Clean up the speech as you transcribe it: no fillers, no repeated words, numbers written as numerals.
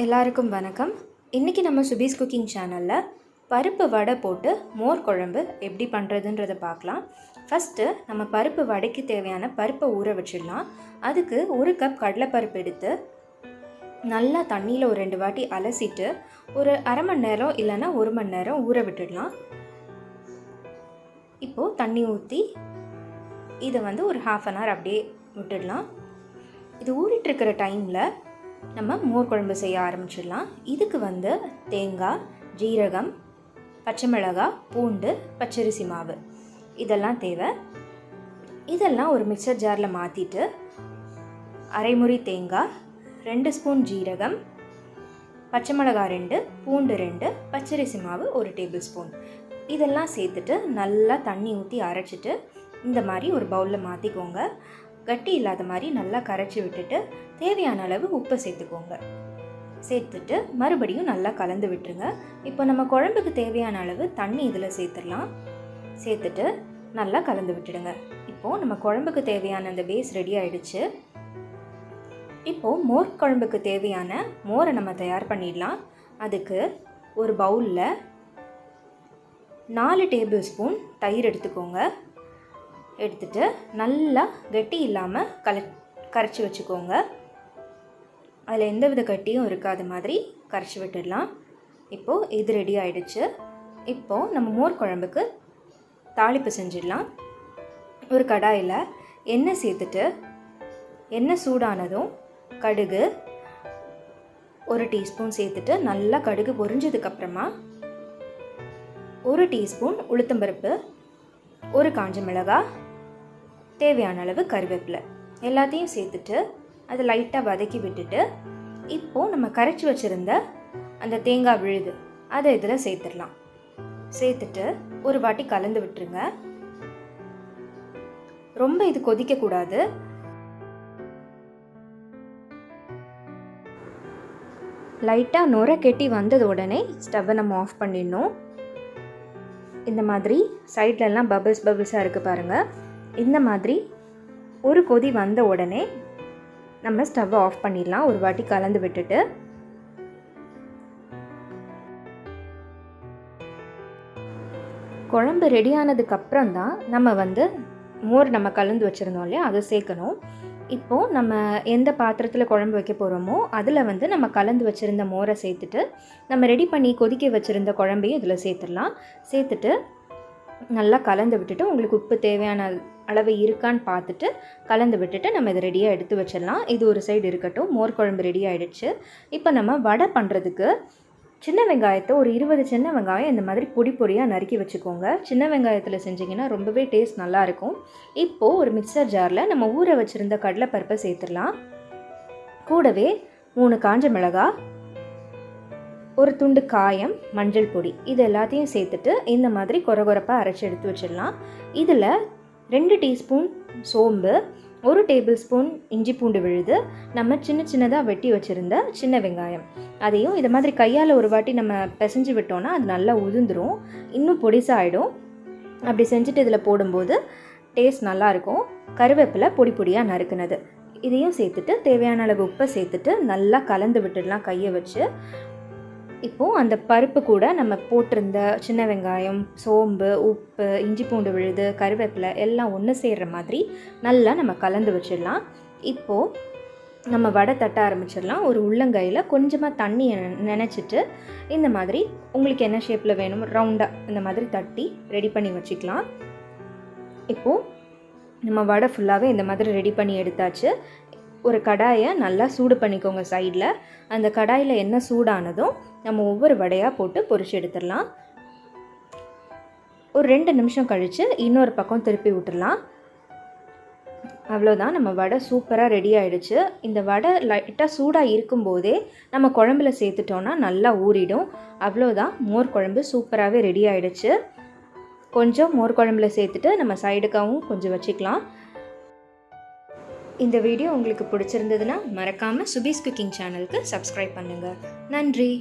எல்லாருக்கும் வணக்கம். இன்றைக்கி நம்ம சுபீஸ் குக்கிங் சேனலில் பருப்பு வடை போட்டு மோர் குழம்பு எப்படி பண்ணுறதுன்றதை பார்க்கலாம். ஃபஸ்ட்டு நம்ம பருப்பு வடைக்கு தேவையான பருப்பை ஊற வச்சிடலாம். அதுக்கு 1 கப் கடலைப்பருப்பு எடுத்து நல்லா தண்ணியில் ஒரு 2 வாட்டி அலசிட்டு ஒரு அரை மணி நேரம் இல்லைன்னா 1 மணி நேரம் ஊற விட்டுடலாம். இப்போது தண்ணி ஊற்றி இதை ஒரு ½ அன் ஹவர் அப்படியே விட்டுடலாம். இது ஊறிட்டுருக்கிற டைமில் நம்ம மோர் குழம்பு செய்ய ஆரம்பிச்சிடலாம். இதுக்கு தேங்காய், ஜீரகம், பச்சை மிளகாய், பூண்டு, பச்சரிசி மாவு இதெல்லாம் தேவை. இதெல்லாம் ஒரு மிக்சர் ஜாரில் மாற்றிட்டு அரைமுறி தேங்காய், 2 ஸ்பூன் ஜீரகம், பச்சை மிளகாய் 2, பூண்டு 2, பச்சரிசி மாவு 1 டேபிள் ஸ்பூன் இதெல்லாம் சேர்த்துட்டு நல்லா தண்ணி ஊற்றி அரைச்சிட்டு இந்த மாதிரி ஒரு பவுலில் மாற்றிக்கோங்க. கட்டி இல்லாத மாதிரி நல்லா கரைச்சி விட்டுட்டு தேவையான அளவு உப்பை சேர்த்துக்கோங்க. சேர்த்துட்டு மறுபடியும் நல்லா கலந்து விட்டுருங்க. இப்போ நம்ம குழம்புக்கு தேவையான அளவு தண்ணி இதில் சேர்த்துடலாம். சேர்த்துட்டு நல்லா கலந்து விட்டுடுங்க. இப்போது நம்ம குழம்புக்கு தேவையான அந்த பேஸ் ரெடி ஆகிடுச்சு. இப்போது மோர் குழம்புக்கு தேவையான மோரை நம்ம தயார் பண்ணிடலாம். அதுக்கு ஒரு பவுலில் 4 டேபிள் ஸ்பூன் தயிர் எடுத்துக்கோங்க. எடுத்துட்டு நல்லா கட்டி இல்லாமல் கரைச்சி வச்சுக்கோங்க. அதில் எந்தவித கட்டியும் இருக்காத மாதிரி கரைச்சி விட்டுடலாம். இப்போது இது ரெடி ஆகிடுச்சு. இப்போது நம்ம மோர் குழம்புக்கு தாளிப்பு செஞ்சிடலாம். ஒரு கடாயில் எண்ணெய் சேர்த்துட்டு எண்ணெய் சூடானதும் கடுகு 1 டீஸ்பூன் சேர்த்துட்டு நல்லா கடுகு பொரிஞ்சதுக்கப்புறமா 1 டீஸ்பூன் உளுத்தம்பருப்பு, 1 காஞ்ச மிளகாய், தேவையான அளவு கருவேப்பிலை எல்லாத்தையும் சேர்த்துட்டு அதை லைட்டாக வதக்கி விட்டுட்டு இப்போது நம்ம கரைச்சி வச்சுருந்த அந்த தேங்காய் விழுது அதை இதில் சேர்த்துடலாம். சேர்த்துட்டு ஒரு வாட்டி கலந்து விட்டுருங்க. ரொம்ப இது கொதிக்கக்கூடாது. லைட்டாக நுரை கெட்டி வந்தது உடனே ஸ்டவ்வை நம்ம ஆஃப் பண்ணிடணும். இந்த மாதிரி சைட்லலாம் பபிள்ஸாக இருக்குது பாருங்கள். இந்த மாதிரி ஒரு கொதி வந்த உடனே நம்ம ஸ்டவ்வை ஆஃப் பண்ணிடலாம். ஒரு வாட்டி கலந்து விட்டுட்டு குழம்பு ரெடியானதுக்கப்புறம் தான் நம்ம மோர் நம்ம கலந்து வச்சுருந்தோம் இல்லையா, அதை சேர்க்கணும். இப்போது நம்ம எந்த பாத்திரத்தில் குழம்பு வைக்க போகிறோமோ அதில் நம்ம கலந்து வச்சுருந்த மோரை சேர்த்துட்டு நம்ம ரெடி பண்ணி கொதிக்க வச்சுருந்த குழம்பையும் இதில் சேர்த்துடலாம். சேர்த்துட்டு நல்லா கலந்து விட்டுட்டு உங்களுக்கு உப்பு தேவையான அளவு இருக்கான்னு பார்த்துட்டு கலந்து விட்டுட்டு நம்ம இதை ரெடியாக எடுத்து வச்சிடலாம். இது ஒரு சைடு இருக்கட்டும். மோர் குழம்பு ரெடி ஆகிடுச்சு. இப்போ நம்ம வடை பண்ணுறதுக்கு சின்ன வெங்காயத்தை ஒரு 20 சின்ன வெங்காயம் இந்த மாதிரி பொடியாக நறுக்கி வச்சுக்கோங்க. சின்ன வெங்காயத்தில் செஞ்சிங்கன்னா ரொம்பவே டேஸ்ட் நல்லாயிருக்கும். இப்போது ஒரு மிக்சர் ஜாரில் நம்ம ஊற வச்சுருந்த கடலைப்பருப்பை சேர்த்துடலாம். கூடவே 3 காஞ்ச மிளகாய், ஒரு துண்டு காயம், மஞ்சள் பொடி இது எல்லாத்தையும் சேர்த்துட்டு இந்த மாதிரி கொரகொரப்பாக அரைச்சி எடுத்து வச்சிடலாம். இதில் 2 டீஸ்பூன் சோம்பு, 1 டேபிள் ஸ்பூன் இஞ்சி பூண்டு விழுது, நம்ம சின்னதாக வெட்டி வச்சுருந்த சின்ன வெங்காயம் அதையும் இதை மாதிரி கையால் ஒரு வாட்டி நம்ம பிசைஞ்சு விட்டோன்னா அது நல்லா உதிர்ந்துடும், இன்னும் பொடிசாகிடும். அப்படி செஞ்சுட்டு இதில் போடும்போது டேஸ்ட் நல்லாயிருக்கும். கருவேப்பிலை பொடியாக நறுக்குனது இதையும் சேர்த்துட்டு தேவையான அளவு உப்பை சேர்த்துட்டு நல்லா கலந்து விட்டுடலாம் கையை வச்சு. இப்போது அந்த பருப்பு கூட நம்ம போட்டிருந்த சின்ன வெங்காயம், சோம்பு, உப்பு, இஞ்சி பூண்டு விழுது, கருவேப்பிலை எல்லாம் ஒன்று சேர்கிற மாதிரி நல்லா நம்ம கலந்து வச்சிடலாம். இப்போது நம்ம வடை தட்ட ஆரம்பிச்சிடலாம். ஒரு உள்ளங்கையில் கொஞ்சமாக தண்ணியை நினச்சிட்டு இந்த மாதிரி உங்களுக்கு என்ன ஷேப்பில் வேணும் ரவுண்டாக இந்த மாதிரி தட்டி ரெடி பண்ணி வச்சுக்கலாம். இப்போது நம்ம வடை ஃபுல்லாகவே இந்த மாதிரி ரெடி பண்ணி எடுத்தாச்சு. ஒரு கடாயை நல்லா சூடு பண்ணிக்கோங்க சைடில். அந்த கடாயில் எண்ணெய் சூடானதும் நம்ம ஒவ்வொரு வடையாக போட்டு பொரிச்சு எடுத்துடலாம். ஒரு 2 நிமிஷம் கழித்து இன்னொரு பக்கம் திருப்பி விட்டுடலாம். அவ்வளோதான், நம்ம வடை சூப்பராக ரெடி ஆகிடுச்சு. இந்த வடை லைட்டாக சூடாக இருக்கும்போதே நம்ம குழம்புல சேர்த்துட்டோன்னா நல்லா ஊறிடும். அவ்வளோதான், மோர் குழம்பு சூப்பராகவே ரெடி ஆகிடுச்சு. கொஞ்சம் மோர் குழம்புல சேர்த்துட்டு நம்ம சைடுக்காகவும் கொஞ்சம் வச்சுக்கலாம். இந்த வீடியோ உங்களுக்கு பிடிச்சிருந்ததுன்னா மறக்காமல் சுபீஸ் குக்கிங் சேனலுக்கு சப்ஸ்கிரைப் பண்ணுங்கள். நன்றி.